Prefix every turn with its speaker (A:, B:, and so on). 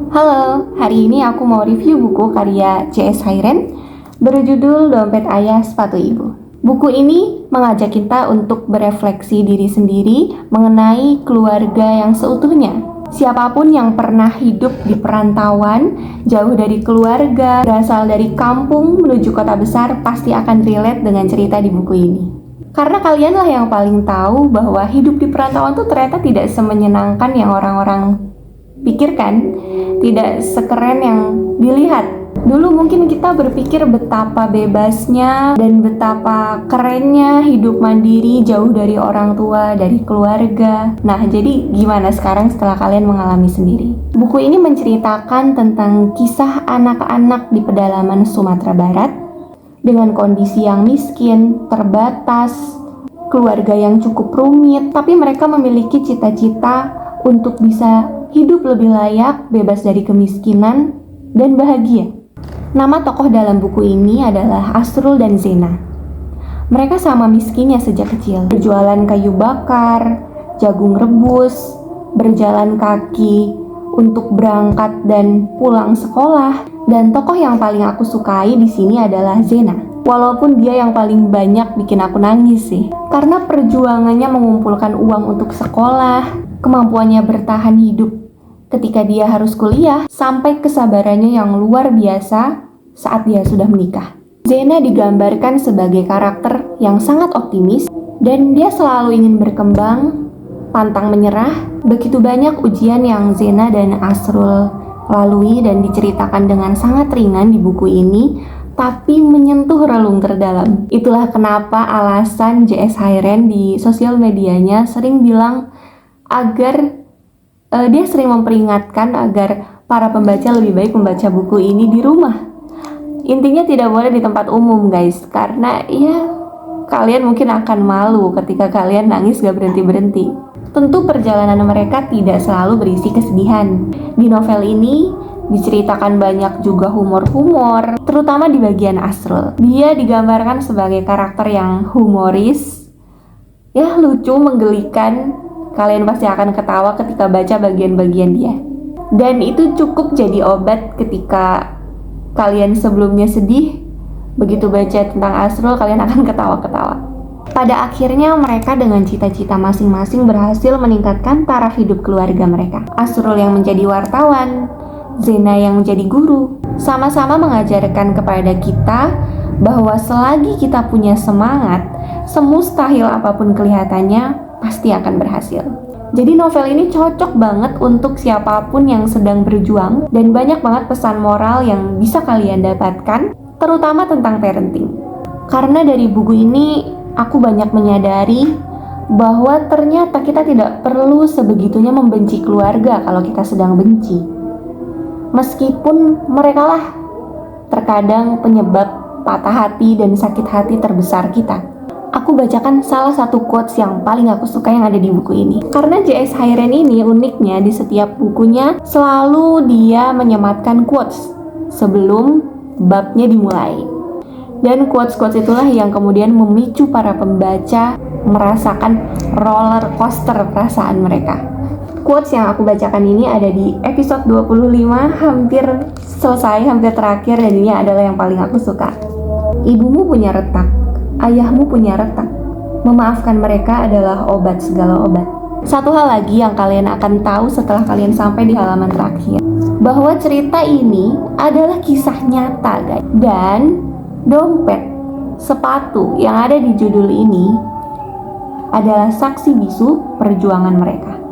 A: Halo, hari ini aku mau review buku karya C.S. Hayren berjudul Dompet Ayah Sepatu Ibu. Buku ini mengajak kita untuk berefleksi diri sendiri mengenai keluarga yang seutuhnya. Siapapun yang pernah hidup di perantauan, jauh dari keluarga, berasal dari kampung menuju kota besar, pasti akan relate dengan cerita di buku ini. Karena kalianlah yang paling tahu bahwa hidup di perantauan tuh ternyata tidak semenyenangkan yang orang-orang pikirkan, tidak sekeren yang dilihat. Dulu mungkin kita berpikir betapa bebasnya dan betapa kerennya hidup mandiri jauh dari orang tua, dari keluarga. Nah, jadi gimana sekarang setelah kalian mengalami sendiri? Buku ini menceritakan tentang kisah anak-anak di pedalaman Sumatera Barat dengan kondisi yang miskin, terbatas, keluarga yang cukup rumit, tapi mereka memiliki cita-cita untuk bisa hidup lebih layak, bebas dari kemiskinan, dan bahagia. Nama tokoh dalam buku ini adalah Asrul dan Zena. Mereka sama miskinnya sejak kecil, berjualan kayu bakar, jagung rebus, berjalan kaki untuk berangkat dan pulang sekolah. Dan tokoh yang paling aku sukai di sini adalah Zena. Walaupun dia yang paling banyak bikin aku nangis sih, karena perjuangannya mengumpulkan uang untuk sekolah, kemampuannya bertahan hidup ketika dia harus kuliah, sampai kesabarannya yang luar biasa saat dia sudah menikah. Zena digambarkan sebagai karakter yang sangat optimis, dan dia selalu ingin berkembang, pantang menyerah. Begitu banyak ujian yang Zena dan Asrul lalui dan diceritakan dengan sangat ringan di buku ini, tapi menyentuh relung terdalam. Itulah kenapa alasan J.S. Hayren di sosial medianya sering bilang agar dia sering memperingatkan agar para pembaca lebih baik membaca buku ini di rumah. Intinya tidak boleh di tempat umum guys, karena ya kalian mungkin akan malu ketika kalian nangis gak berhenti-berhenti. Tentu perjalanan mereka tidak selalu berisi kesedihan. Di novel ini diceritakan banyak juga humor-humor, terutama di bagian Asrul. Dia digambarkan sebagai karakter yang humoris, ya lucu, menggelikan. Kalian pasti akan ketawa ketika baca bagian-bagian dia. Dan itu cukup jadi obat ketika kalian sebelumnya sedih. Begitu baca tentang Asrul, kalian akan ketawa-ketawa. Pada akhirnya mereka dengan cita-cita masing-masing berhasil meningkatkan taraf hidup keluarga mereka. Asrul yang menjadi wartawan, Zena yang menjadi guru, sama-sama mengajarkan kepada kita bahwa selagi kita punya semangat, semustahil apapun kelihatannya, pasti akan berhasil. Jadi novel ini cocok banget untuk siapapun yang sedang berjuang, dan banyak banget pesan moral yang bisa kalian dapatkan, terutama tentang parenting. Karena dari buku ini aku banyak menyadari bahwa ternyata kita tidak perlu sebegitunya membenci keluarga kalau kita sedang benci. Meskipun merekalah terkadang penyebab patah hati dan sakit hati terbesar kita. Aku bacakan salah satu quotes yang paling aku suka yang ada di buku ini. Karena J.S. Hayren ini uniknya di setiap bukunya selalu dia menyematkan quotes sebelum babnya dimulai. Dan quotes-quotes itulah yang kemudian memicu para pembaca merasakan roller coaster perasaan mereka. Quotes yang aku bacakan ini ada di episode 25, hampir selesai, hampir terakhir, dan ini adalah yang paling aku suka. Ibumu punya retak, ayahmu punya retak. Memaafkan mereka adalah obat segala obat. Satu hal lagi yang kalian akan tahu setelah kalian sampai di halaman terakhir, bahwa cerita ini adalah kisah nyata guys. Dan dompet, sepatu yang ada di judul ini adalah saksi bisu perjuangan mereka.